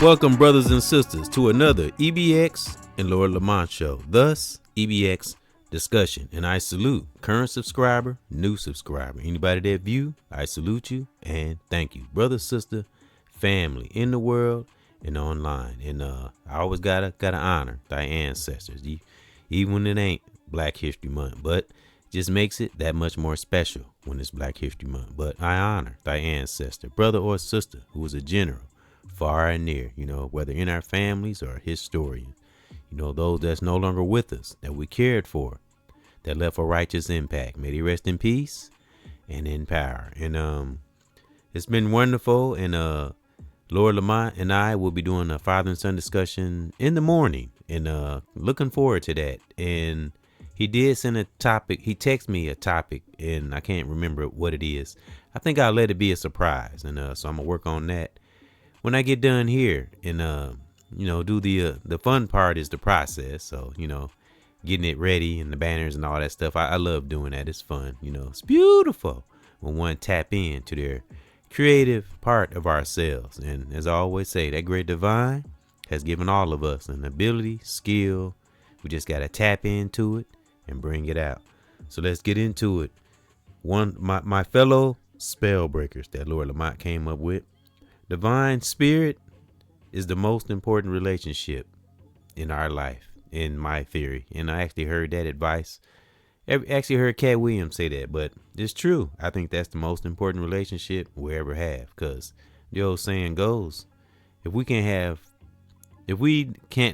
Welcome, brothers and sisters, to another EBX and Lord Lamont show, thus EBX discussion. And I salute current subscriber, new subscriber, anybody that view, I salute you and thank you, brother, sister, family in the world and online. And I always gotta honor thy ancestors, even when it ain't Black History Month, but just makes it that much more special when it's Black History Month. But I honor thy ancestor, brother or sister, who was a general, far and near, whether in our families or historians, those that's no longer with us, that we cared for, that left a righteous impact. May they rest in peace and in power. And it's been wonderful. And Lord Lamont and I will be doing a father and son discussion in the morning, and looking forward to that. And he did send a topic. He texted me a topic, and I can't remember what it is. I think I'll let it be a surprise. And so I'm gonna work on that when I get done here, and do the fun part is the process. So getting it ready and the banners and all that stuff. I love doing that. It's fun. It's beautiful when one tap into their creative part of ourselves. And as I always say, that great divine has given all of us an ability, skill. We just got to tap into it and bring it out. So let's get into it. My fellow spell breakers that Lord Lamont came up with. Divine spirit is the most important relationship in our life, in my theory. And I actually heard that advice. Actually heard Cat Williams say that, but it's true. I think that's the most important relationship we'll ever have. Because the old saying goes, if we can't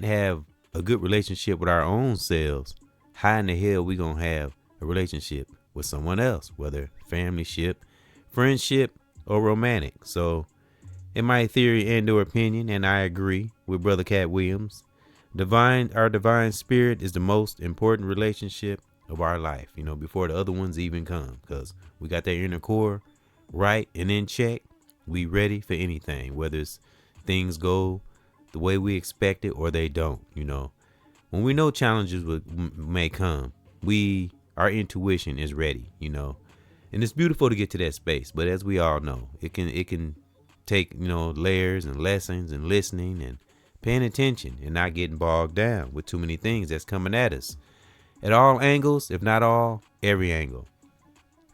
have a good relationship with our own selves, how in the hell we gonna have a relationship with someone else, whether family ship, friendship, or romantic? So in my theory and or opinion, and I agree with Brother Cat Williams, our divine spirit is the most important relationship of our life, before the other ones even come, because we got that inner core right and in check. We ready for anything, whether it's things go the way we expect it or they don't. When we know challenges may come, our intuition is ready, and it's beautiful to get to that space. But as we all know, it can take layers and lessons and listening and paying attention and not getting bogged down with too many things that's coming at us at all angles, if not all, every angle.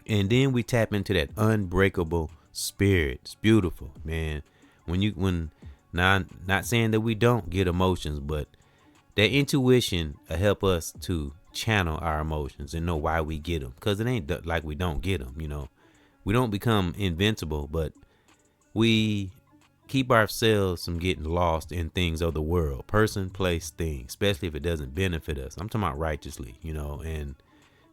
And then we tap into that unbreakable spirit. It's beautiful, man. Not saying that we don't get emotions, but that intuition will help us to channel our emotions and know why we get them, because it ain't like we don't get them. We don't become invincible, but we keep ourselves from getting lost in things of the world, person, place, thing, especially if it doesn't benefit us. I'm talking about righteously, and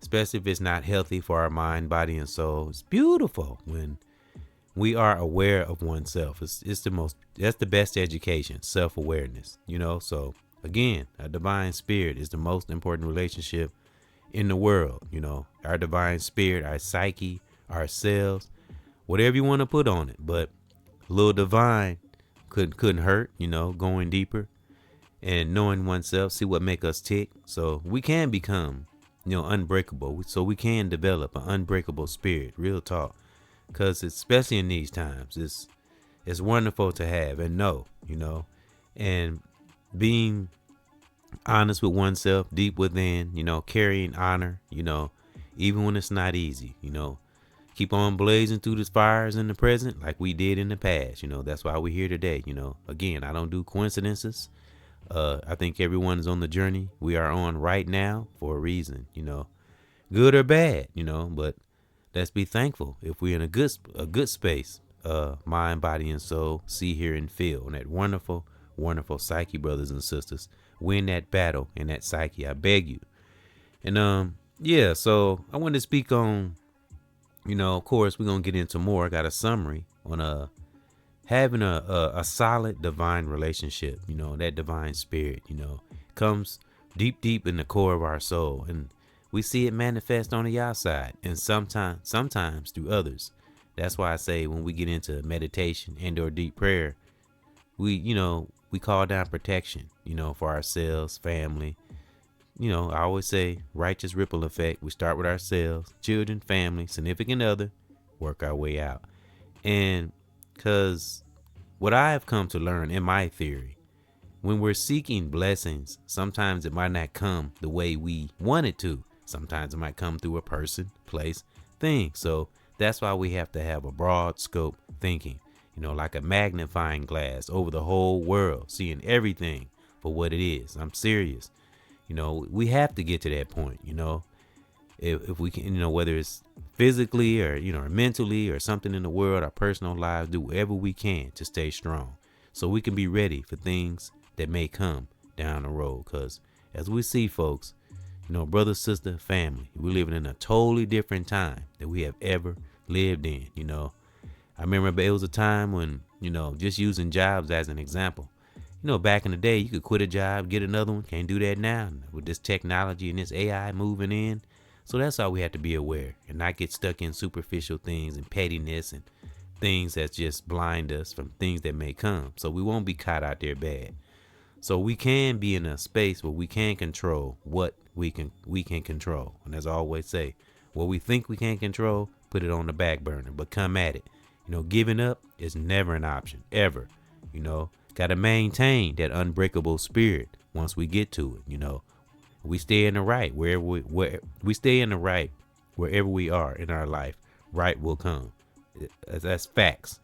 especially if it's not healthy for our mind, body, and soul. It's beautiful when we are aware of oneself. That's the best education, self-awareness, So again, a divine spirit is the most important relationship in the world. Our divine spirit, our psyche, ourselves, whatever you want to put on it, but a little divine couldn't hurt, going deeper and knowing oneself, see what make us tick. So we can become, unbreakable. So we can develop an unbreakable spirit, real talk. Because especially in these times, it's wonderful to have and know, and being honest with oneself, deep within, carrying honor, even when it's not easy, keep on blazing through the fires in the present like we did in the past. That's why we're here today. Again, I don't do coincidences. I think everyone is on the journey we are on right now for a reason, good or bad, but let's be thankful if we're in a good space, mind, body, and soul, see, hear, and feel. And that wonderful, wonderful psyche, brothers and sisters. Win that battle in that psyche, I beg you. And yeah, so I wanted to speak on, of course, we're gonna get into more. I got a summary on having a solid divine relationship, that divine spirit, comes deep in the core of our soul. And we see it manifest on the outside and sometimes through others. That's why I say when we get into meditation and or deep prayer, we call down protection, for ourselves, family. I always say righteous ripple effect. We start with ourselves, children, family, significant other, work our way out. And because what I have come to learn in my theory, when we're seeking blessings, sometimes it might not come the way we want it to. Sometimes it might come through a person, place, thing. So that's why we have to have a broad scope thinking, like a magnifying glass over the whole world, seeing everything for what it is. I'm serious. We have to get to that point, if we can, whether it's physically or, or mentally or something in the world, our personal lives, do whatever we can to stay strong so we can be ready for things that may come down the road. Because as we see, folks, brother, sister, family, we're living in a totally different time than we have ever lived in. I remember it was a time when, just using jobs as an example, back in the day, you could quit a job, get another one. Can't do that now with this technology and this AI moving in. So that's how we have to be aware and not get stuck in superficial things and pettiness and things that just blind us from things that may come. So we won't be caught out there bad. So we can be in a space where we can control what we can control. And as I always say, what we think we can't control, put it on the back burner, but come at it. Giving up is never an option, ever. Got to maintain that unbreakable spirit once we get to it. We stay in the right where we stay in the right wherever we are in our life, right will come. That's facts,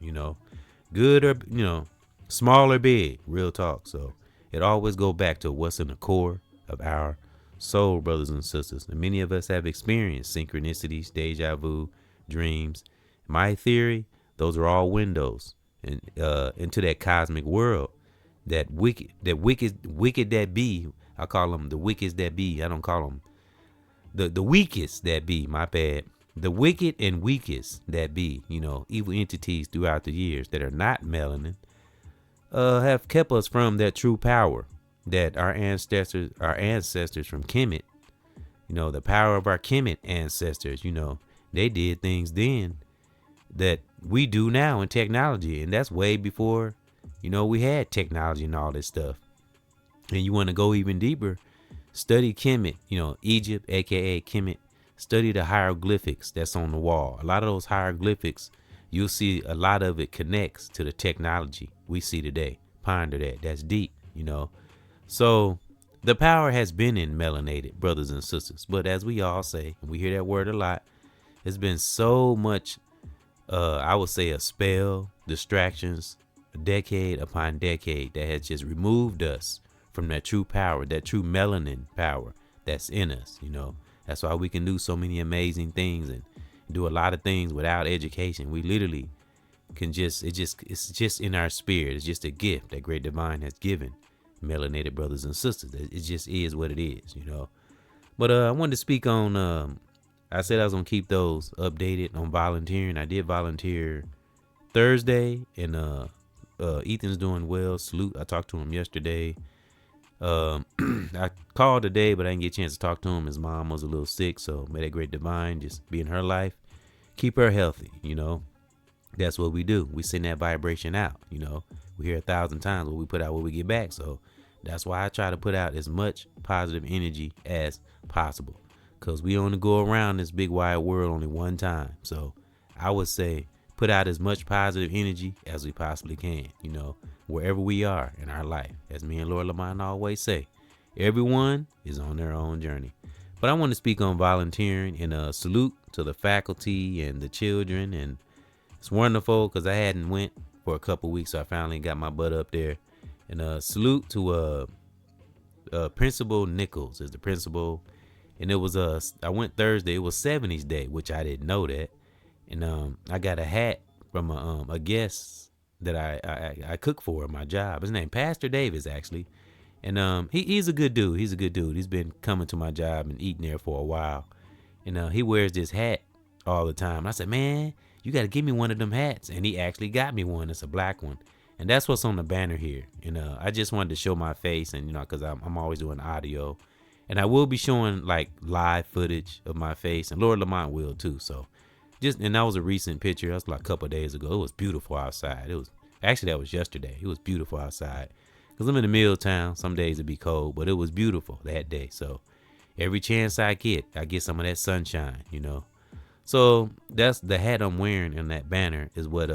good or, small or big, real talk. So it always go back to what's in the core of our soul, brothers and sisters. And many of us have experienced synchronicities, deja vu, dreams. My theory, those are all windows into that cosmic world. That wicked that be. I call them the wickeds that be. I don't call them the weakest that be. My bad. The wicked and weakest that be. Evil entities throughout the years that are not melanin have kept us from that true power that our ancestors from Kemet, the power of our Kemet ancestors. They did things then that we do now in technology, and that's way before we had technology and all this stuff. And you want to go even deeper, study Kemet, Egypt, aka Kemet. Study the hieroglyphics that's on the wall. A lot of those hieroglyphics, you'll see a lot of it connects to the technology we see today. Ponder that. That's deep, So the power has been in melanated brothers and sisters. But as we all say, and we hear that word a lot, it's been so much, I would say, a spell, distractions, decade upon decade that has just removed us from that true power, that true melanin power that's in us. That's why we can do so many amazing things and do a lot of things without education. We literally can it's just in our spirit. It's just a gift that great divine has given melanated brothers and sisters. It just is what it is. But I wanted to speak on I said I was gonna keep those updated on volunteering. I did volunteer Thursday, and Ethan's doing well. Salute. I talked to him yesterday. I called today, but I didn't get a chance to talk to him. His mom was a little sick, so may that great divine just be in her life, keep her healthy. That's what we do. We send that vibration out. We hear 1,000 times what we put out, what we get back. So that's why I try to put out as much positive energy as possible, because we only go around this big wide world only one time. So I would say put out as much positive energy as we possibly can, wherever we are in our life. As me and Lord Lamont always say, everyone is on their own journey. But I want to speak on volunteering and salute to the faculty and the children. And it's wonderful because I hadn't went for a couple weeks, so I finally got my butt up there. And salute to Principal Nichols is the principal, and it was I went Thursday. It was 70s day, which I didn't know that, and I got a hat from a guest that I cook for at my job. His name Pastor Davis actually, and he's a good dude. He's a good dude. He's been coming to my job and eating there for a while, and he wears this hat all the time. I said, man, you got to give me one of them hats, and he actually got me one. It's a black one. And that's what's on the banner here. And I just wanted to show my face, and because I'm always doing audio, and I will be showing like live footage of my face, and Lord Lamont will too. So and that was a recent picture. That was like a couple of days ago. It was beautiful outside. It was actually, that was yesterday. It was beautiful outside because I'm in the middle town. Some days it'd be cold, but it was beautiful that day. So every chance I get some of that sunshine. So that's the hat I'm wearing in that banner is what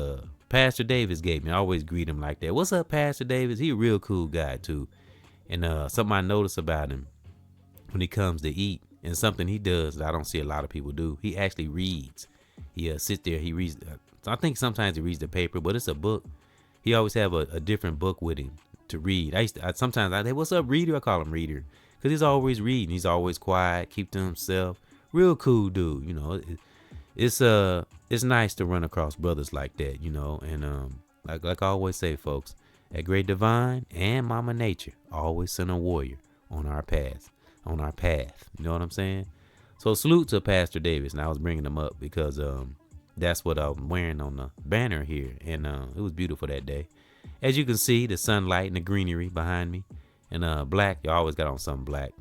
Pastor Davis gave me. I always greet him like that. What's up, Pastor Davis? He a real cool guy too. And something I notice about him when he comes to eat, and something he does that I don't see a lot of people do, he actually reads. He sits there, he reads. I think sometimes he reads the paper, but it's a book. He always have a different book with him to read. Sometimes I say, what's up, reader? I call him reader because he's always reading. He's always quiet, keep to himself. Real cool dude. It's nice to run across brothers like that, and like I always say, folks, at Great Divine and Mama Nature always send a warrior on our path. You know what I'm saying? So salute to Pastor Davis, and I was bringing him up because that's what I'm wearing on the banner here, and it was beautiful that day. As you can see, the sunlight and the greenery behind me, and black. You always got on something black.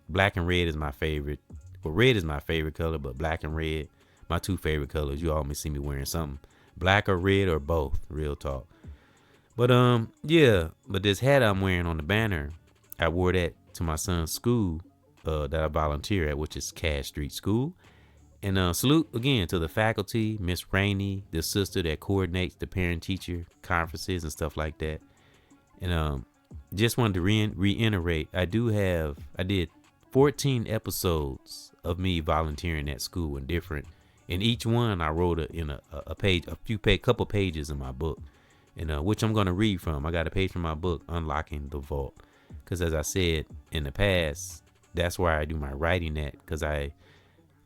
Black and red is my favorite. Well, red is my favorite color, but black and red, my two favorite colors. You always see me wearing something black or red or both. Real talk. But yeah. But this hat I'm wearing on the banner, I wore that to my son's school that I volunteer at, which is Cass Street School. And salute again to the faculty, Miss Rainey, the sister that coordinates the parent-teacher conferences and stuff like that. And just wanted to reiterate, I did 14 episodes of me volunteering at school and different. In each one, I wrote couple pages in my book, and which I'm going to read from. I got a page from my book, Unlocking the Vault, because as I said in the past, that's where I do my writing at, because I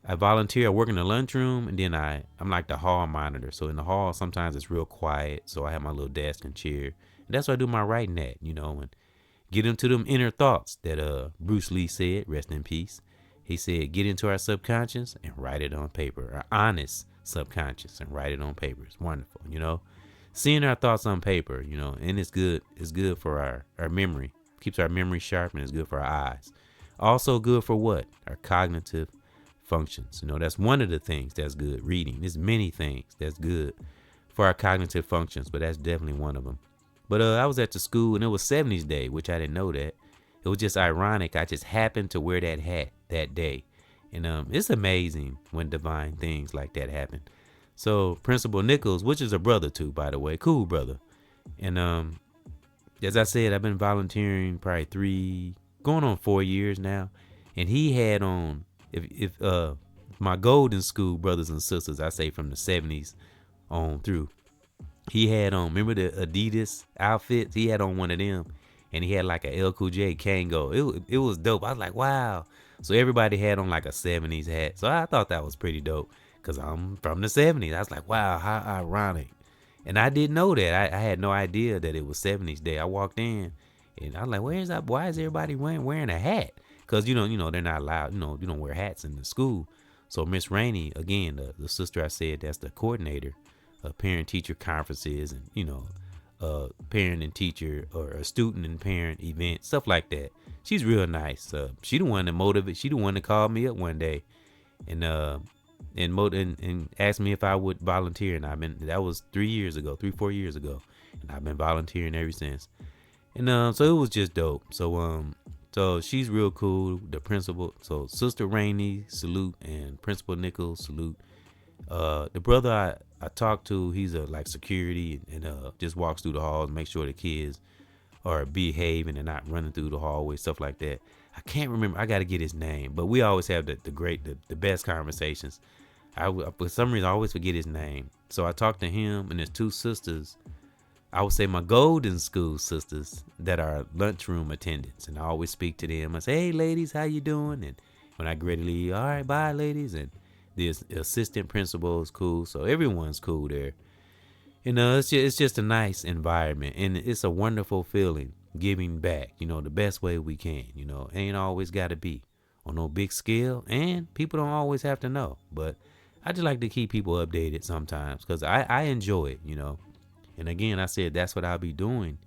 volunteer. I work in the lunchroom, and then I'm like the hall monitor. So in the hall, sometimes it's real quiet, so I have my little desk and chair, and that's where I do my writing at, and get into them inner thoughts that Bruce Lee said, rest in peace. He said, get into our subconscious and write it on paper. Our honest subconscious and write it on paper. It's wonderful, Seeing our thoughts on paper, and it's good. It's good for our memory. Keeps our memory sharp, and it's good for our eyes. Also good for what? Our cognitive functions. That's one of the things that's good. Reading. There's many things that's good for our cognitive functions, but that's definitely one of them. But I was at the school, and it was 70s day, which I didn't know that. It was just ironic. I just happened to wear that hat that day. And it's amazing when divine things like that happen. So Principal Nichols, which is a brother too, by the way, cool brother. And as I said, I've been volunteering probably going on 4 years now. And he had on, if my golden school brothers and sisters, I say from the 70s on through, he had on, remember the Adidas outfits? He had on one of them, and he had like a L Cool J Kango. It was dope. I was like, wow. So everybody had on like a 70s hat. So I thought that was pretty dope because I'm from the 70s. I was like, wow, how ironic. And I didn't know that. I had no idea that it was 70s day. I walked in, and I was like, why is everybody wearing a hat? Because, they're not allowed, you don't wear hats in the school. So Miss Rainey, again, the sister I said, that's the coordinator of parent-teacher conferences and, parent and teacher or a student and parent event, stuff like that. She's real nice. She the one that motivated. She the one that called me up one day and asked me if I would volunteer. And that was 4 years ago. And I've been volunteering ever since. And so it was just dope. So she's real cool. The principal. So Sister Rainey, salute, and Principal Nichols, salute. The brother I talked to, he's like security and just walks through the halls, make sure the kids are behaving and not running through the hallway, stuff like that. I can't remember. I got to get his name, but we always have the best conversations. For some reason, I always forget his name. So I talked to him and his two sisters. I would say my golden school sisters that are lunchroom attendants, and I always speak to them. I say, "Hey, ladies, how you doing?" And when I get ready to leave, "All right, bye, ladies." And the assistant principal is cool, so everyone's cool there. It's just a nice environment, and it's a wonderful feeling giving back. The best way we can. Ain't always got to be on no big scale, and people don't always have to know. But I just like to keep people updated sometimes because I enjoy it. And again, I said that's what I'll be doing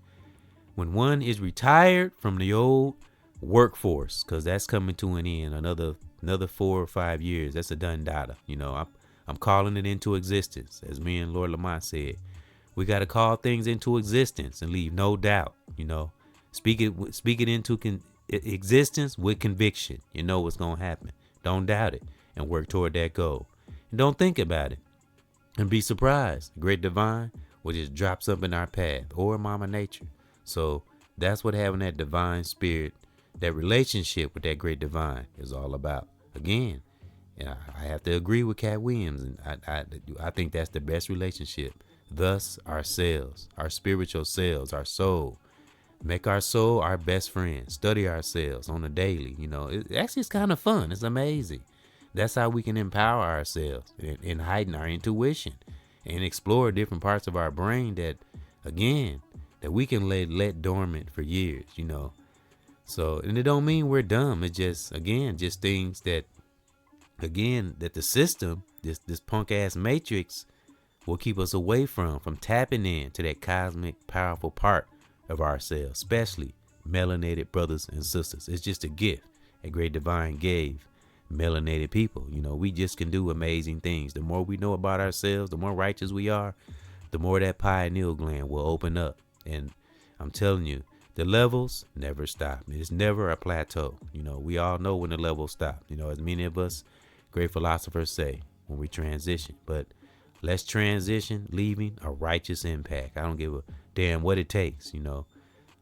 when one is retired from the old workforce, because that's coming to an end. Another 4 or 5 years. That's a done data. I'm calling it into existence, as me and Lord Lamont said. We got to call things into existence and leave no doubt. Speak it into existence with conviction. You know what's gonna happen. Don't doubt it and work toward that goal. And don't think about it and be surprised. Great divine will just drop something in our path, or Mama Nature. So that's what having that divine spirit, that relationship with that great divine is all about. Again, and I have to agree with Cat Williams, and I think that's the best relationship. Thus, ourselves, our spiritual selves, our soul. Make our soul our best friend. Study ourselves on a daily. It's kind of fun. It's amazing. That's how we can empower ourselves and heighten our intuition and explore different parts of our brain that we can let dormant for years. So, and it don't mean we're dumb. It's just things that the system, this punk ass matrix, will keep us away from tapping in to that cosmic powerful part of ourselves, especially melanated brothers and sisters. It's just a gift a great divine gave melanated people. We just can do amazing things. The more we know about ourselves, the more righteous we are, the more that pineal gland will open up. And I'm telling you, the levels never stop. It's never a plateau. We all know when the levels stop. As many of us great philosophers say, when we transition. But let's transition, leaving a righteous impact. I don't give a damn what it takes.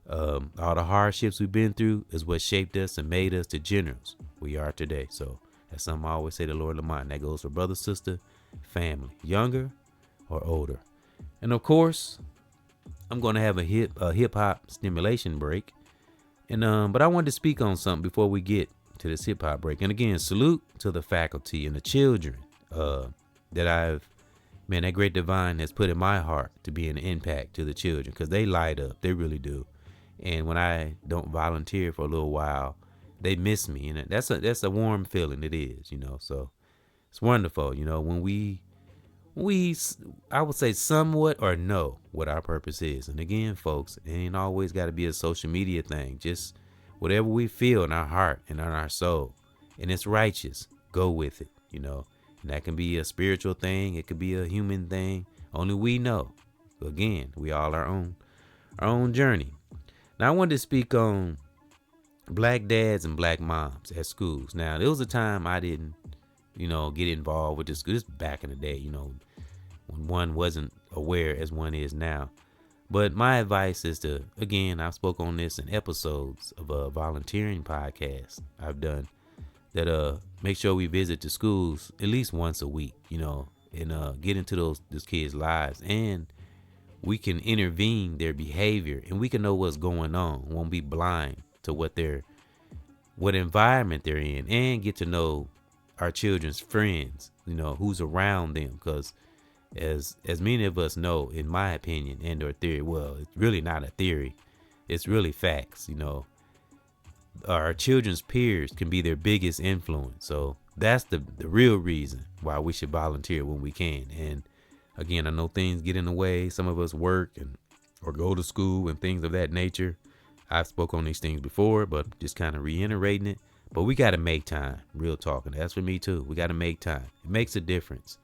All the hardships we've been through is what shaped us and made us the generals we are today. So that's something I always say to Lord Lamont. That goes for brother, sister, family, younger or older. And of course, I'm going to have a hip hop stimulation break. And but I wanted to speak on something before we get to this hip hop break. And again, salute to the faculty and the children that that great divine has put in my heart to be an impact to the children, because they light up. They really do. And when I don't volunteer for a little while, they miss me. And that's a warm feeling. It is, so it's wonderful. When we, I would say somewhat or know what our purpose is. And again, folks, it ain't always got to be a social media thing. Just whatever we feel in our heart and in our soul, and it's righteous, go with it, And that can be a spiritual thing. It could be a human thing. Only we know. Again, we all our own journey. Now, I wanted to speak on black dads and black moms at schools. Now, there was a time I didn't, get involved with this. This back in the day, when one wasn't aware as one is now. But my advice is to, again, I've spoke on this in episodes of a volunteering podcast I've done, that make sure we visit the schools at least once a week, and get into those kids' lives, and we can intervene their behavior, and we can know what's going on. Won't be blind to what environment they're in, and get to know our children's friends, who's around them. Because as many of us know, in my opinion and or theory, well, it's really not a theory, it's really facts. Our children's peers can be their biggest influence. So that's the real reason why we should volunteer when we can. And again, I know things get in the way. Some of us work or go to school and things of that nature. I've spoke on these things before, but just kind of reiterating it. But we got to make time. Real talking. That's for me too. We got to make time. It makes a difference,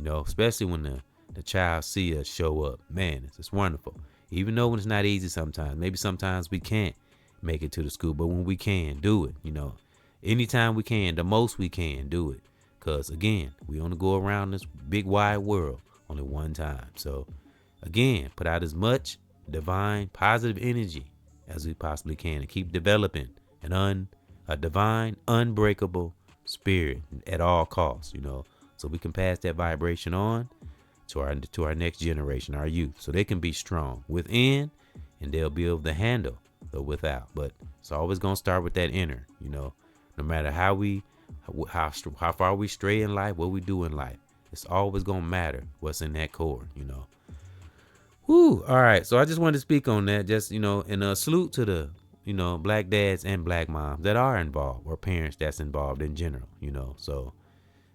especially when the child see us show up. Man, it's wonderful. Even though when it's not easy sometimes. Maybe sometimes we can't make it to the school, but when we can, do it. Anytime we can, the most we can, do it. Because again, we only go around this big wide world only one time. So again, put out as much divine positive energy as we possibly can, and keep developing a divine unbreakable spirit at all costs, so we can pass that vibration on. to our next generation, our youth, so they can be strong within, and they'll be able to handle the without. But it's always gonna start with that inner. No matter how far we stray in life, what we do in life, it's always gonna matter what's in that core. Whoo. All right. So I just wanted to speak on that. Just and a salute to the black dads and black moms that are involved, or parents that's involved in general. So,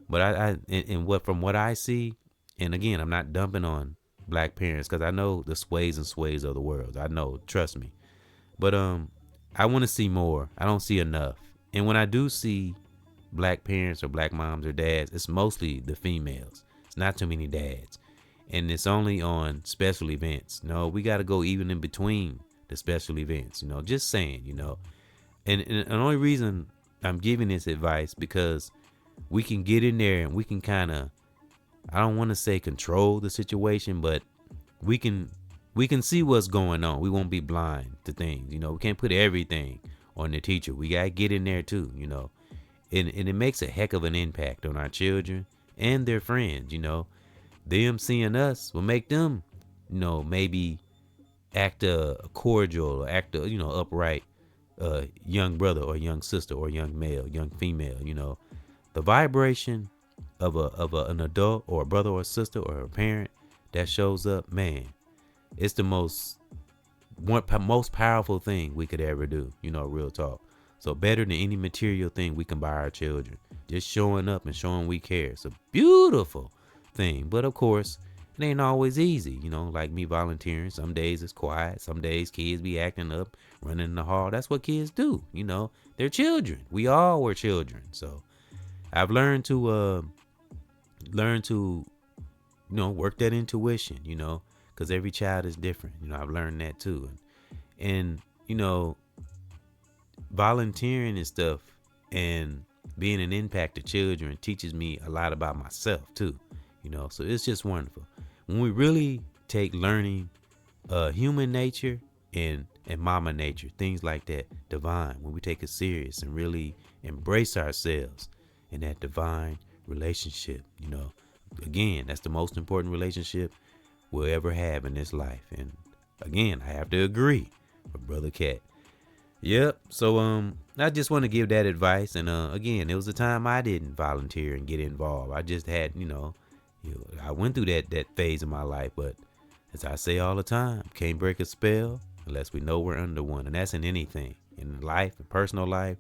but from what I see, and again, I'm not dumping on black parents because I know the sways and sways of the world. I know, trust me. But I want to see more. I don't see enough. And when I do see black parents or black moms or dads, it's mostly the females. It's not too many dads. And it's only on special events. No, we got to go even in between the special events. Just saying, And the only reason I'm giving this advice because we can get in there and we can kind of, I don't want to say control the situation, but we can see what's going on. We won't be blind to things. We can't put everything on the teacher. We got to get in there too, And it makes a heck of an impact on our children and their friends, Them seeing us will make them, maybe act cordial or act upright young brother or young sister or young male, young female. The vibration of an adult or a brother or a sister or a parent that shows up, man, it's the most powerful thing we could ever do. Real talk. So better than any material thing we can buy our children. Just showing up and showing we care. It's a beautiful thing. But of course, it ain't always easy. Like me volunteering. Some days it's quiet. Some days kids be acting up, running in the hall. That's what kids do. They're children. We all were children. So I've learned to work that intuition, because every child is different. I've learned that too. And volunteering and stuff and being an impact to children teaches me a lot about myself too. So it's just wonderful. When we really take learning human nature and mama nature, things like that, divine, when we take it serious and really embrace ourselves in that divine relationship, again, that's the most important relationship we'll ever have in this life. And again, I have to agree with Brother Cat. Yep. So I just want to give that advice. And again, it was a time I didn't volunteer and get involved. I just had, I went through that phase of my life. But as I say all the time, can't break a spell unless we know we're under one. And that's in anything, in life, in personal life,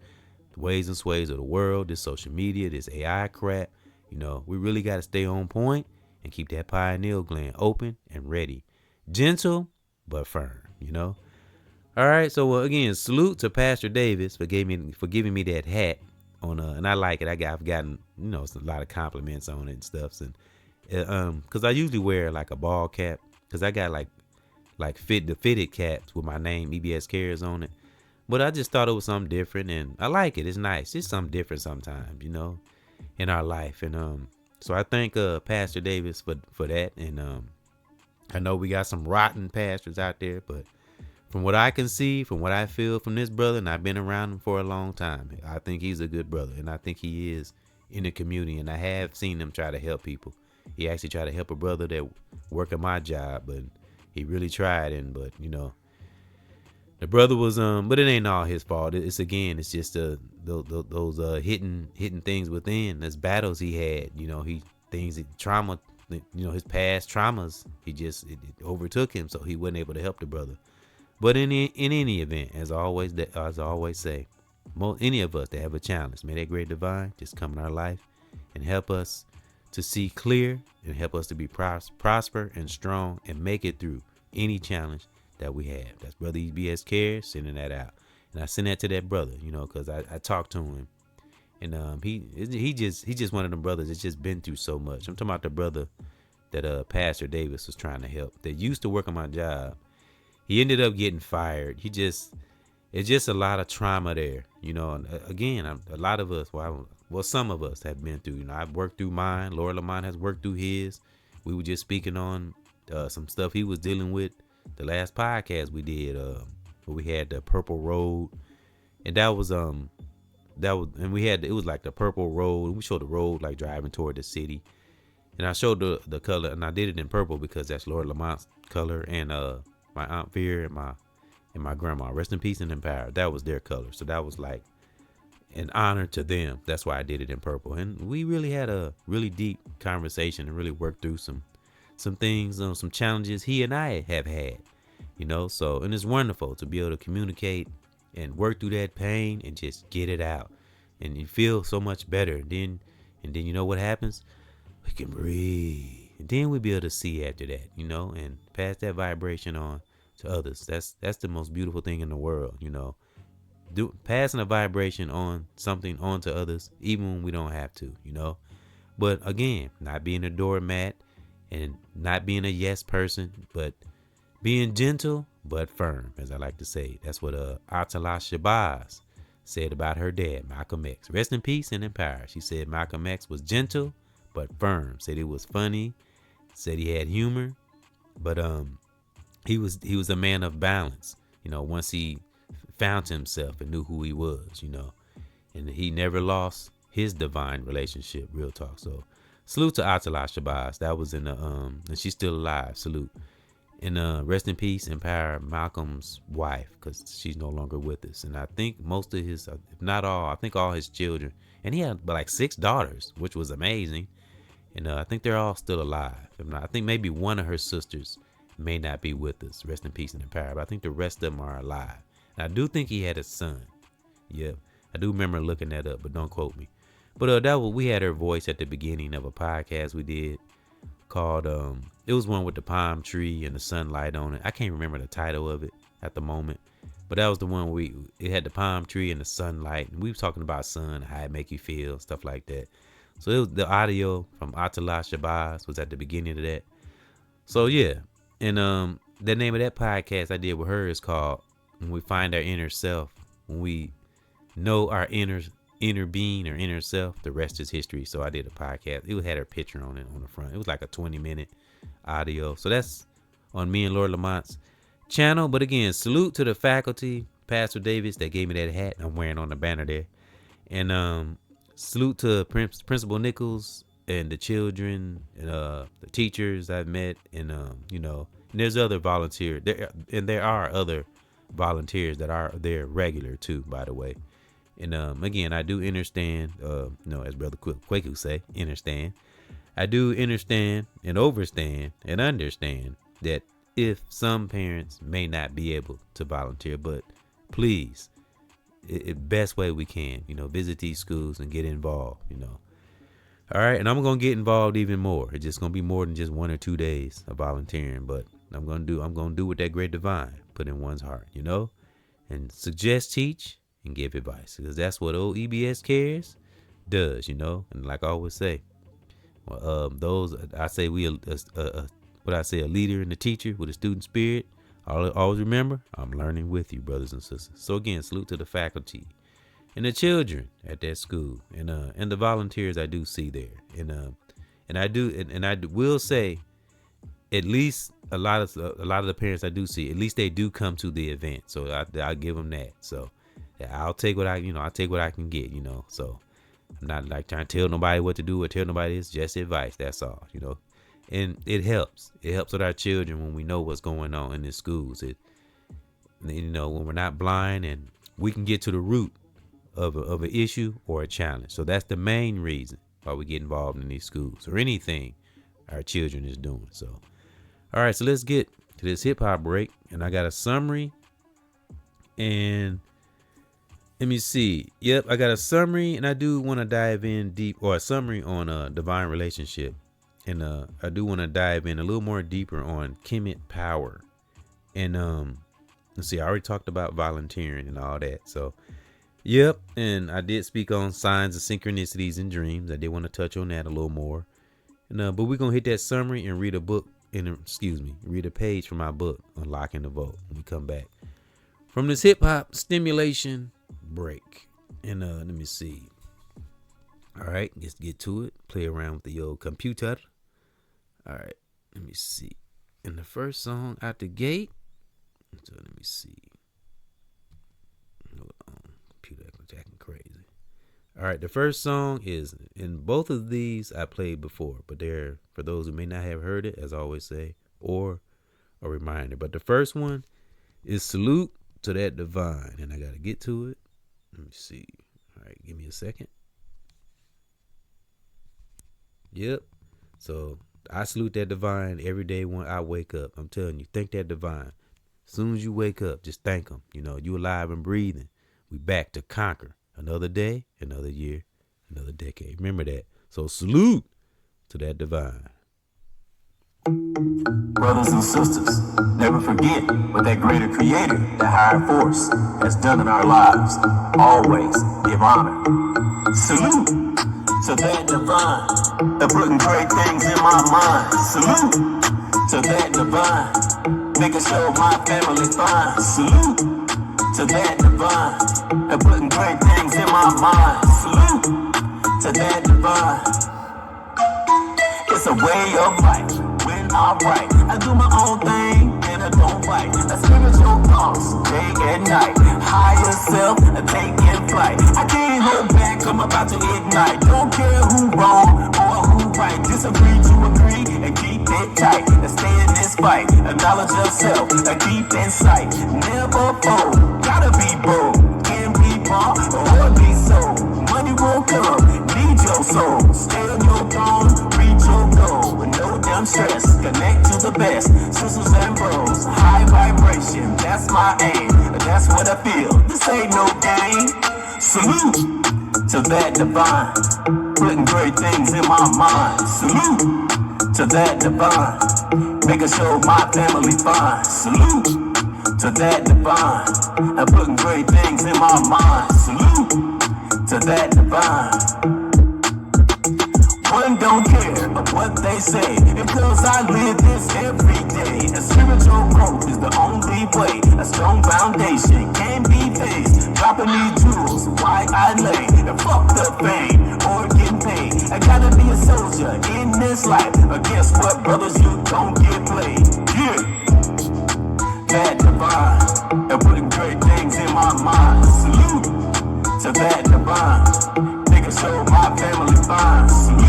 the ways and sways of the world, this social media, this AI crap. We really got to stay on point and keep that pineal gland open and ready. Gentle, but firm, All right. So again, salute to Pastor Davis for giving me that hat on and I like it. I've gotten, a lot of compliments on it and stuff. And cause I usually wear like a ball cap, cause I got like fitted caps with my name EBXCARES on it. But I just thought it was something different, and I like it. It's nice. It's something different sometimes, in our life. And so I thank Pastor Davis for that. And I know we got some rotten pastors out there, but from what I can see, from what I feel from this brother, and I've been around him for a long time, I think he's a good brother, and I think he is in the community. And I have seen him try to help people. He actually tried to help a brother that worked at my job, but he really tried. But the brother was but it ain't all his fault. It's just those hitting things within. There's battles he had. Trauma. His past traumas. It overtook him, so he wasn't able to help the brother. But in any event, as I always say, any of us that have a challenge, may that great divine just come in our life and help us to see clear and help us to be prosper and strong and make it through any challenge that we have. That's Brother EBXCARES sending that out. And I send that to that brother, because I talked to him. And he's just one of them brothers that's just been through so much. I'm talking about the brother that Pastor Davis was trying to help, that used to work on my job. He ended up getting fired. It's just a lot of trauma there, And again, a lot of us, some of us have been through. I've worked through mine. Lord Lamont has worked through his. We were just speaking on some stuff he was dealing with the last podcast we did, where we had the purple road, and it was like the purple road. We showed the road like driving toward the city. And I showed the color, and I did it in purple because that's Lord Lamont's color, and my Aunt Vera and my grandma, rest in peace and in power, that was their color. So that was like an honor to them. That's why I did it in purple. And we really had a really deep conversation and really worked through some things, some challenges he and I have had, so, and it's wonderful to be able to communicate and work through that pain and just get it out, and you feel so much better. And then you know what happens? We can breathe, and then we'll be able to see after that, and pass that vibration on to others. That's the most beautiful thing in the world, passing a vibration on something on to others, even when we don't have to, but again, not being a doormat and not being a yes person, but being gentle but firm, as I like to say. That's what Atala Shabazz said about her dad, Malcolm X. Rest in peace and in power. She said Malcolm X was gentle but firm. Said he was funny. Said he had humor, but he was a man of balance. Once he found himself and knew who he was, and he never lost his divine relationship. Real talk. So salute to Atala Shabazz. That was in the and she's still alive. Salute. And rest in peace and power, Malcolm's wife, because she's no longer with us. And I think most of his, if not all, I think all his children, and he had like 6 daughters, which was amazing. And I think they're all still alive. If not, I think maybe one of her sisters may not be with us. Rest in peace and in power. But I think the rest of them are alive. And I do think he had a son. Yep. I do remember looking that up, but don't quote me. But we had her voice at the beginning of a podcast we did called it was one with the palm tree and the sunlight on it. I can't remember the title of it at the moment, but that was the one it had the palm tree and the sunlight, and we were talking about sun, how it make you feel, stuff like that. So it was the audio from Atala Shabazz was at the beginning of that. So yeah, and the name of that podcast I did with her is called When We Find Our Inner Self. When we know our inner being or inner self, the rest is history. So I did a podcast. It had her picture on it on the front. It was like a 20-minute audio. So that's on me and Lord Lamont's channel. But again, salute to the faculty, Pastor Davis, that gave me that hat I'm wearing on the banner there. And salute to Principal Nichols and the children and the teachers I've met. And and there's other volunteers there are other volunteers that are there regular too, by the way. And again, I do understand, as Brother Quaku say, understand. I do understand and overstand and understand that if some parents may not be able to volunteer, but please, best way we can, visit these schools and get involved, All right, and I'm going to get involved even more. It's just going to be more than just 1 or 2 days of volunteering, but I'm going to do what that great divine put in one's heart, and suggest, teach, and give advice, because that's what old EBXCARES does, and like I always say, those I say a leader and a teacher with a student spirit. Always remember, I'm learning with you, brothers and sisters. So again, salute to the faculty and the children at that school, and the volunteers I do see there, and I will say, at least a lot of the parents I do see, at least they do come to the event, so I give them that. So I'll take what I'll take what I can get, so I'm not like trying to tell nobody what to do or tell nobody. It's just advice. That's all, and it helps with our children when we know what's going on in the schools. When we're not blind and we can get to the root of an issue or a challenge. So that's the main reason why we get involved in these schools or anything our children is doing. So, all right, so let's get to this hip hop break, and I got a summary, and let me see. Yep, I got a summary, and I do want to dive in deep, or a summary on a divine relationship. And I do want to dive in a little more deeper on Kemet power. And let's see, I already talked about volunteering and all that. So, yep, and I did speak on signs of synchronicities and dreams. I did want to touch on that a little more. And but we're going to hit that summary and read read a page from my book, Unlocking the Vault, when we come back from this hip hop stimulation break. And let me see. All right, let's get to it. Play around with the old computer. All right, let me see. And the first song out the gate. So let me see. Hold on. Computer acting crazy. All right, the first song is, in both of these I played before, but they're for those who may not have heard it, as I always say, or a reminder. But the first one is Salute to That Divine, and I got to get to it. Let me see. All right, give me a second. Yep. So I salute that divine every day when I wake up. I'm telling you, thank that divine. As soon as you wake up, just thank him. You know, you alive and breathing. We back to conquer another day, another year, another decade. Remember that. So salute to that divine. Brothers and sisters, never forget what that greater creator, the higher force, has done in our lives. Always give honor. Salute to that divine, they're putting great things in my mind. Salute to that divine, making sure my family fine. Salute to that divine, they're putting great things in my mind. Salute to that divine. It's a way of life. When I write, I do my own thing and I don't bite. I spiritual thoughts day and night. Higher self, taking flight. I can't hold back, I'm about to ignite. Don't care who wrong or who right. Disagree to agree and keep it tight. And stay in this fight. Acknowledge yourself and keep in sight. Never fold, gotta be bold. Can be bought or be sold. Money won't come, need your soul. Stay on your throne, reach your goal. With no damn stress, connect to the best. Sisters and bros, high vibration, that's my aim. That's what I feel, this ain't no game. Salute to that divine, putting great things in my mind. Salute to that divine, making sure my family fine. Salute to that divine, and putting great things in my mind. Salute to that divine. One don't care of what they say, because I live this every day. A spiritual growth is the only way. A strong foundation can't be faced. Dropping these jewels, why I lay. And fuck the fame or get paid. I gotta be a soldier in this life. But guess what, brothers, you don't get played. Yeah, that divine, and putting great things in my mind. Salute to that divine, making sure my family fine. Salute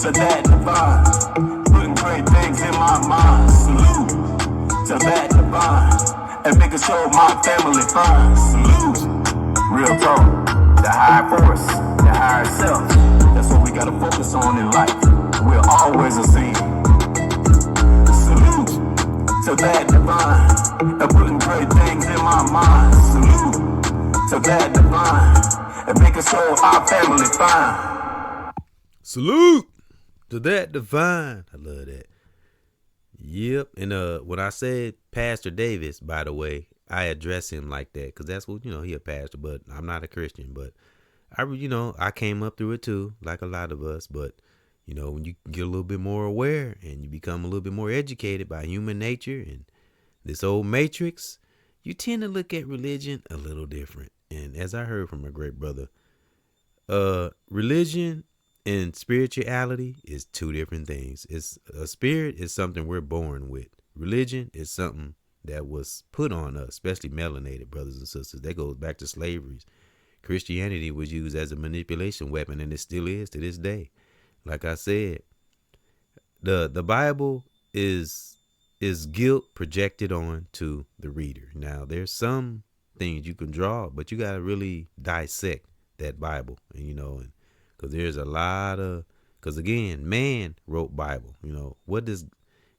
to that divine, putting great things in my mind. Salute to that divine, and making sure my family fine. Salute, real talk, the higher force, the higher self. That's what we gotta focus on in life. We're always a scene. Salute to that divine, and putting great things in my mind. Salute to that divine, and making sure our family fine. Salute to that divine. I love that. Yep. And when I said Pastor Davis, by the way, I address him like that because that's what, he a pastor, but I'm not a Christian. But I came up through it too, like a lot of us. But when you get a little bit more aware and you become a little bit more educated by human nature and this old matrix, you tend to look at religion a little different. And as I heard from a great brother, religion and spirituality is two different things. It's a spirit is something we're born with. Religion is something that was put on us, especially melanated brothers and sisters. That goes back to slavery. Christianity was used as a manipulation weapon, and it still is to this day. Like I said, the Bible is guilt projected on to the reader. Now, there's some things you can draw, but you got to really dissect that Bible, and because there's a lot of, because again, man wrote Bible. What does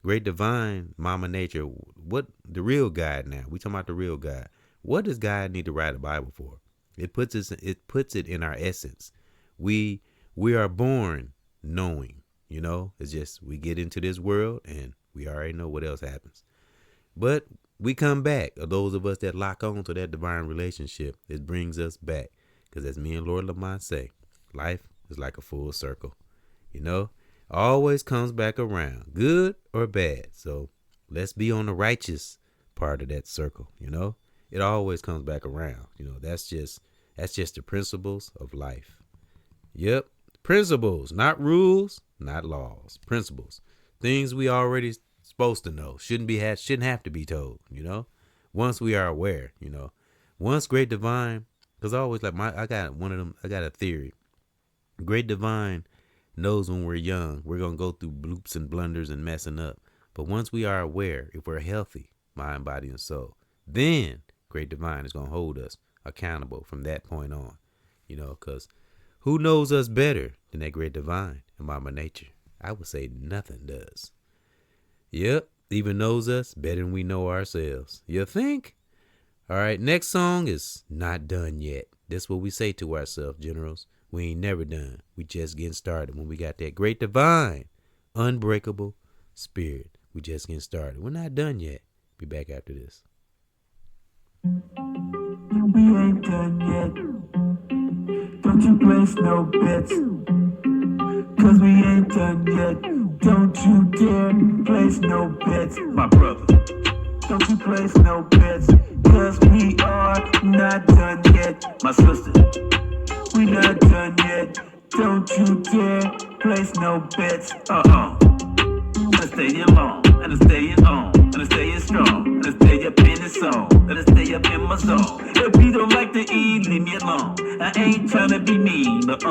great divine mama nature, what the real God now, we talking about the real God, what does God need to write a Bible for? It puts it in our essence. We are born knowing, it's just we get into this world and we already know what else happens. But we come back, those of us that lock on to that divine relationship, it brings us back. Because as me and Lord Lamont say, life is like a full circle. Always comes back around, good or bad. So let's be on the righteous part of that circle. It always comes back around. That's just the principles of life. Yep. Principles, not rules, not laws. Principles, things we already supposed to know, shouldn't have to be told. Once we are aware, once great divine, Cause I always like I got one of them. I got a theory. Great Divine knows when we're young, we're gonna go through bloops and blunders and messing up. But once we are aware, if we're healthy, mind, body, and soul, then Great Divine is gonna hold us accountable from that point on. Cause who knows us better than that Great Divine and Mama Nature? I would say nothing does. Yep, even knows us better than we know ourselves. You think? All right, next song is Not Done Yet. That's what we say to ourselves, generals. We ain't never done. We just getting started. When we got that Great Divine, unbreakable spirit, we just getting started. We're not done yet. Be back after this. We ain't done yet. Don't you place no bets, cause we ain't done yet. Don't you dare place no bets, my brother. Don't you place no bets, cause we are not done yet, my sister. We not done yet. Don't you dare place no bets, And I stay alone, and I staying on, and I staying strong, and I stay up in the song, and I stay up in my zone. If you don't like to eat, leave me alone. I ain't tryna be mean, but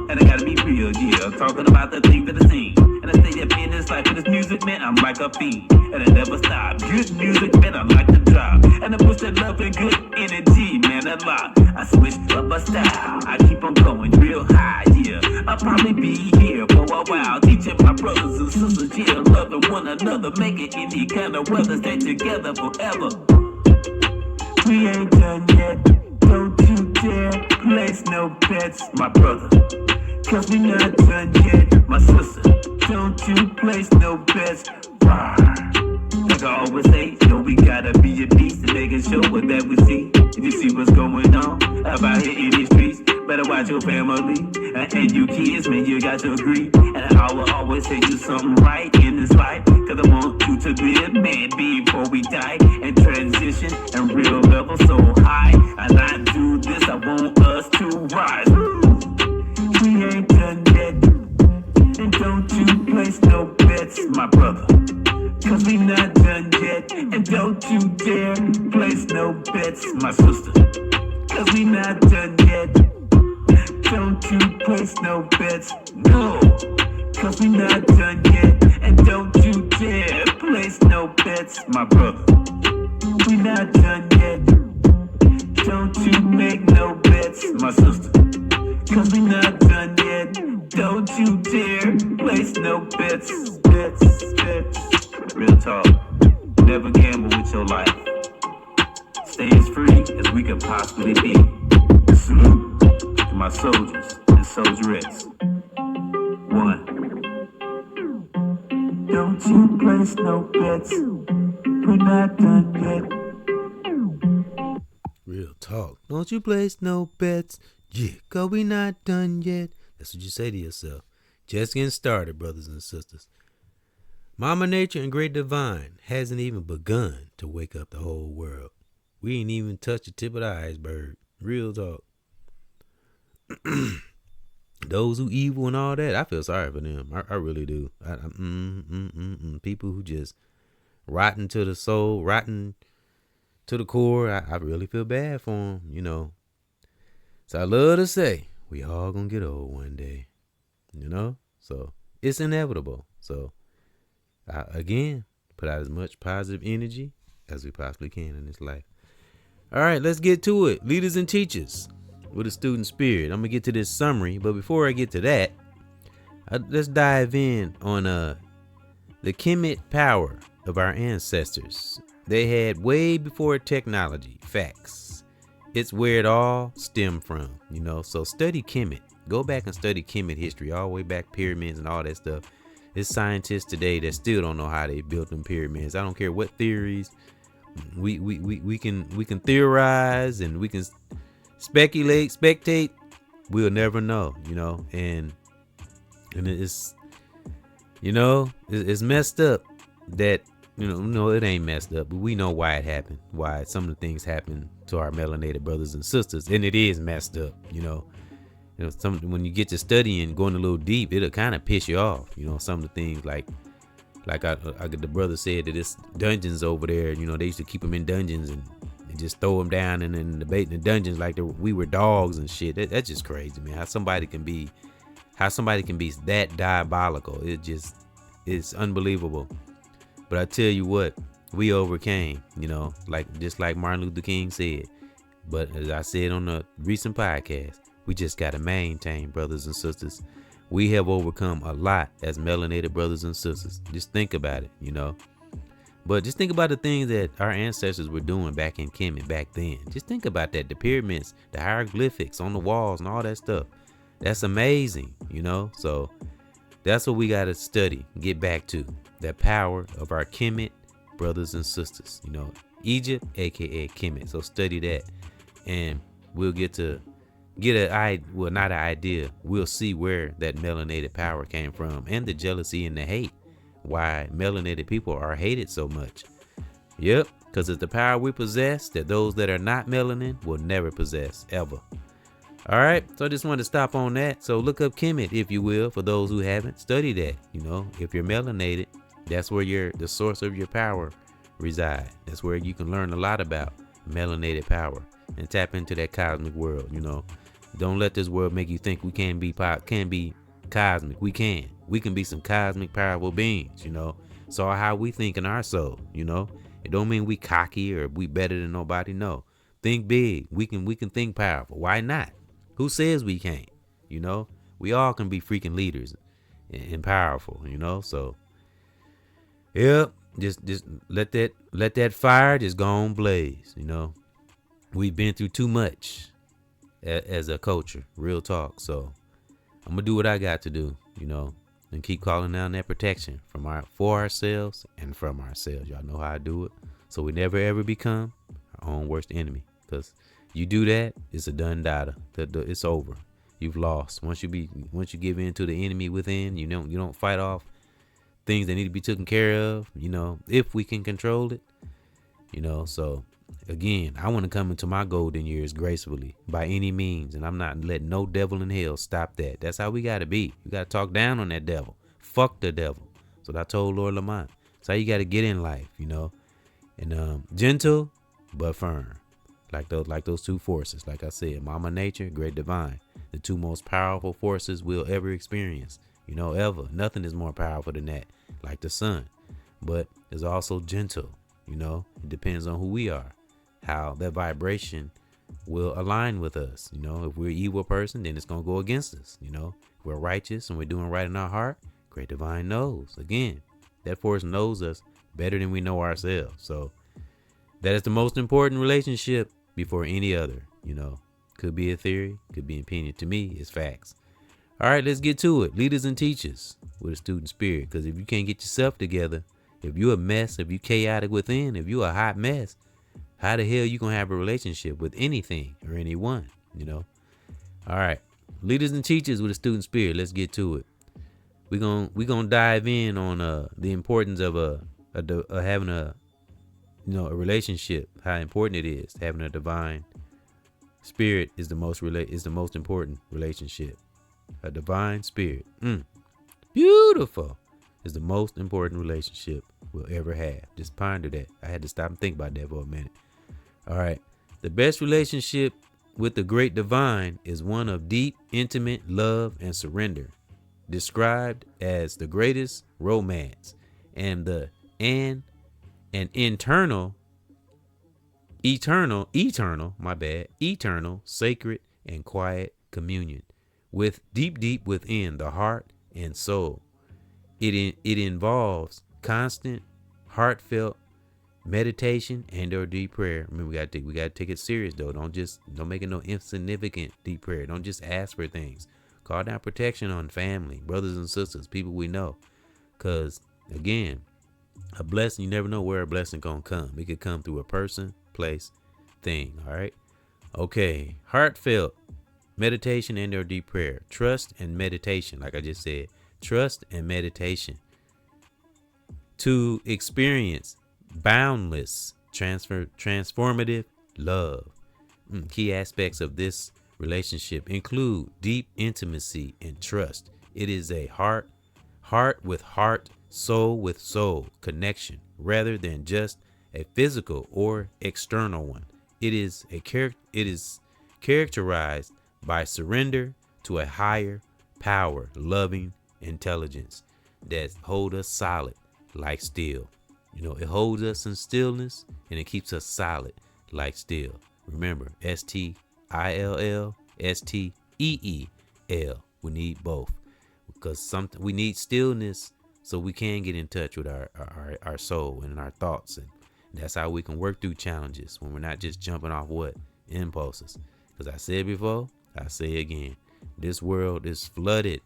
and I gotta be real, yeah. Talking about the thing for the scene. And I stay up in this life, and this music, man, I'm like a fiend. And I never stop. Good music, man, I like to drop. And I push that love and good energy, man, a lot. I switch up my style. I keep on going real high, yeah. I'll probably be here for a while, teaching my brothers and sisters, yeah, loving one another, making any kind of weather, stay together forever. We ain't done yet. Don't you dare place no bets, my brother. Cause we not done yet, my sister. Don't you place no bets. Like I always say, we gotta be a beast and making sure that we see. If you see what's going on about here in these streets, better watch your family and you kids, man, you got to agree. And I will always say you something right in this life, cause I want you to be a man before we die and transition and real level so high. And I do this, I want us to rise. We ain't done yet, and don't you place no bets, my brother. Cause we not done yet, and don't you dare place no bets, my sister. Cause we not done yet, don't you place no bets, no. Cause we not done yet, and don't you dare place no bets, my brother. We not done yet, don't you make no bets, my sister. Cause we not done yet, don't you dare place no bets, bets. Real talk, never gamble with your life. Stay as free as we could possibly be. Salute to my soldiers and soldierettes. One. Don't you place no bets, we're not done yet. Real talk. Don't you place no bets. Yeah, cause we not done yet. That's what you say to yourself. Just getting started, brothers and sisters. Mama Nature and Great Divine hasn't even begun to wake up the whole world. We ain't even touched the tip of the iceberg. Real talk. Those who evil and all that, I feel sorry for them. I really do. People who just rotten to the soul, rotten to the core. I really feel bad for them, So I love to say, we all gonna get old one day, So it's inevitable. So again, put out as much positive energy as we possibly can in this life. All right, let's get to it. Leaders and teachers with a student spirit. I'm gonna get to this summary, but before I get to that, let's dive in on the Kemet power of our ancestors. They had way before technology. Facts. It's where it all stemmed from, So study Kemet. Go back and study Kemet history, all the way back, pyramids and all that stuff. There's scientists today that still don't know how they built them pyramids. I don't care what theories we can theorize and we can spectate. We'll never know, and it's it's messed up that no, it ain't messed up, but we know why it happened, why some of the things happen to our melanated brothers and sisters, and it is messed up, when you get to studying, going a little deep, it'll kind of piss you off. Some of the things like the brother said that it's dungeons over there. They used to keep them in dungeons, and just throw them down and then debate in the dungeons like we were dogs and shit. That's just crazy, man. How somebody can be that diabolical. It's unbelievable. But I tell you what, we overcame, just like Martin Luther King said. But as I said on the recent podcast, we just got to maintain, brothers and sisters. We have overcome a lot as melanated brothers and sisters. Just think about it, But just think about the things that our ancestors were doing back in Kemet back then. Just think about that. The pyramids, the hieroglyphics on the walls and all that stuff. That's amazing, So that's what we got to study, get back to. That power of our Kemet brothers and sisters, Egypt, aka Kemet. So study that. And we'll get not an idea. We'll see where that melanated power came from and the jealousy and the hate. Why melanated people are hated so much. Yep, because it's the power we possess that those that are not melanin will never possess, ever. All right, so I just wanted to stop on that. So look up Kemet, if you will, for those who haven't. Study that, If you're melanated, that's where the source of your power reside. That's where you can learn a lot about melanated power and tap into that cosmic world, Don't let this world make you think we can't be cosmic. We can be some cosmic powerful beings, So how we think in our soul, It don't mean we cocky or we better than nobody. No. Think big. We can think powerful. Why not? Who says we can't? We all can be freaking leaders and powerful, So yep, just let that fire just go on blaze, We've been through too much as a culture, real talk. So I'm gonna do what I got to do, and keep calling down that protection for ourselves and from ourselves. Y'all know how I do it. So we never ever become our own worst enemy. Because you do that, it's a done data. It's over. You've lost. Once you give in to the enemy within, you don't fight off things that need to be taken care of, if we can control it, so again, I want to come into my golden years gracefully by any means, and I'm not letting no devil in hell stop that. That's how we got to be. You got to talk down on that devil. Fuck the devil. That's what I told Lord Lamont. That's how you got to get in life, and gentle but firm, like those two forces. Like I said, Mama Nature, Great Divine, the two most powerful forces we'll ever experience. Ever. Nothing is more powerful than that, like the sun. But it's also gentle, It depends on who we are, how that vibration will align with us. If we're an evil person, then it's going to go against us. If we're righteous and we're doing right in our heart, Great Divine knows. Again, that force knows us better than we know ourselves. So that is the most important relationship before any other, Could be a theory, could be an opinion. To me, it's facts. All right, let's get to it. Leaders and teachers with a student spirit. Because if you can't get yourself together, if you're a mess, if you're chaotic within, if you're a hot mess, how the hell you going to have a relationship with anything or anyone, All right, leaders and teachers with a student spirit. Let's get to it. We're gonna dive in on the importance of having a relationship, how important it is. Having a divine spirit is the most important relationship. A divine spirit, beautiful, is the most important relationship we'll ever have. Just ponder that. I had to stop and think about that for a minute. All right. The best relationship with the great divine is one of deep, intimate love and surrender, described as the greatest romance and an eternal, sacred and quiet communion with deep within the heart and soul. It involves constant, heartfelt meditation and or deep prayer. Remember, we gotta take it serious though. Don't make it no insignificant deep prayer. Don't just ask for things. Call down protection on family, brothers and sisters, people we know. Cause again, a blessing, you never know where a blessing gonna come. It could come through a person, place, thing. All right. Okay. Heartfelt meditation and or deep prayer. Trust and meditation. Like I just said, trust and meditation to experience boundless transformative love. Key aspects of this relationship include deep intimacy and trust. It is a heart with heart, soul with soul connection rather than just a physical or external one. It is characterized by surrender to a higher power, loving intelligence that hold us solid like steel. It holds us in stillness and it keeps us solid like steel. Remember, STILL, STEEL. We need both because we need stillness so we can get in touch with our soul and our thoughts, and that's how we can work through challenges when we're not just jumping off impulses. Because I said before, I say again, this world is flooded.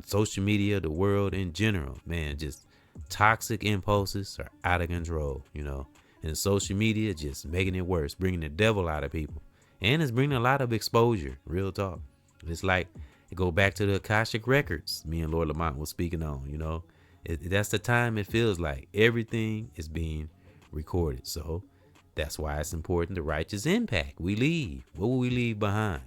Social media, the world in general, man, just toxic impulses are out of control, and social media just making it worse, bringing the devil out of people, and it's bringing a lot of exposure. Real talk. It's like it go back to the Akashic records me and Lord Lamont was speaking on. That's the time it feels like everything is being recorded. So that's why it's important the righteous impact we leave. What will we leave behind?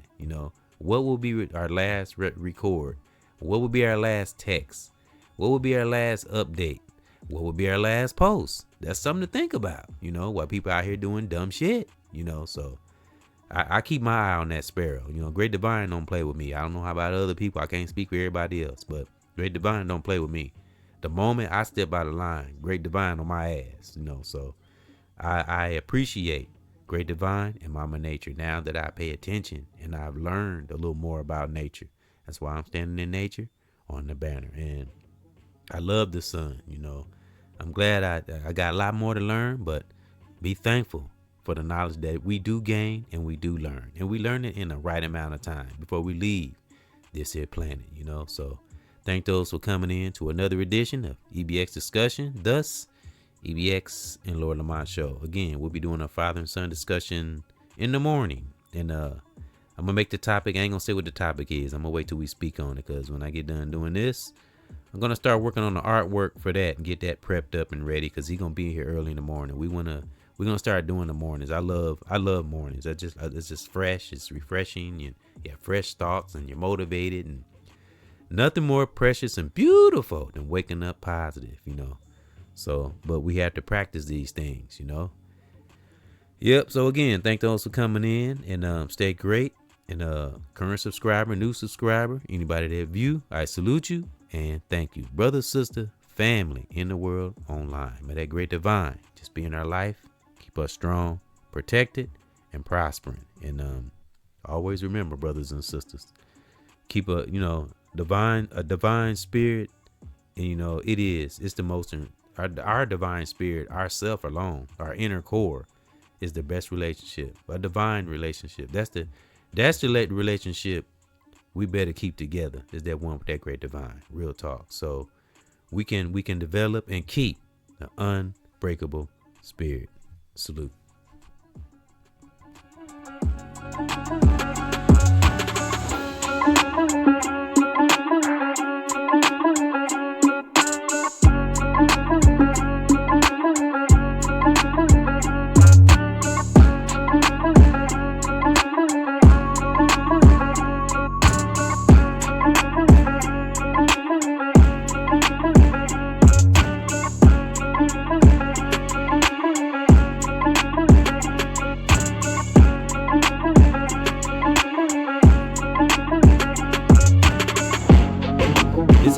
What will be our last record? What will be our last text? What will be our last update? What will be our last post? That's something to think about, while people out here doing dumb shit, so I keep my eye on that sparrow. Great Divine don't play with me. I don't know how about other people. I can't speak for everybody else, but Great Divine don't play with me. The moment I step out of line, Great Divine on my ass, so I appreciate Great Divine and Mama Nature now that I pay attention and I've learned a little more about nature. That's why I'm standing in nature on the banner. And I love the sun, I'm glad I got a lot more to learn, but be thankful for the knowledge that we do gain and we do learn. And we learn it in the right amount of time before we leave this here planet, So thank those for coming in to another edition of EBX Discussion, thus EBX and Lord Lamont Show. Again, we'll be doing a father and son discussion in the morning. And I'm going to make the topic. I ain't going to say what the topic is. I'm going to wait till we speak on it, because when I get done doing this, I'm going to start working on the artwork for that and get that prepped up and ready, because he's going to be here early in the morning. We're going to start doing the mornings. I love mornings. It's just fresh. It's refreshing. You have fresh thoughts and you're motivated, and nothing more precious and beautiful than waking up positive, So, but we have to practice these things, Yep. So again, thank those for coming in, and stay great. And current subscriber, new subscriber, anybody that view, I salute you and thank you. Brother, sister, family in the world online. May that Great Divine just be in our life, keep us strong, protected, and prospering. And always remember, brothers and sisters, keep a divine spirit. And it's the most our divine spirit, our self alone, our inner core is the best relationship, a divine relationship. That's the relationship we better keep together, is that one with that Great Divine. Real talk. So we can develop and keep the unbreakable spirit. Salute.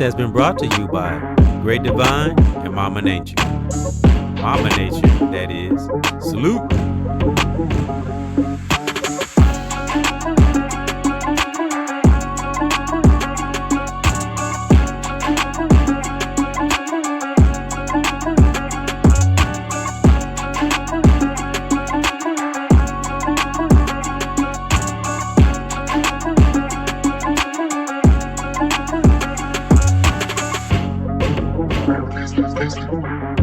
Has been brought to you by Great Divine and Mama Nature. Mama Nature, that is. Salute. Thank you.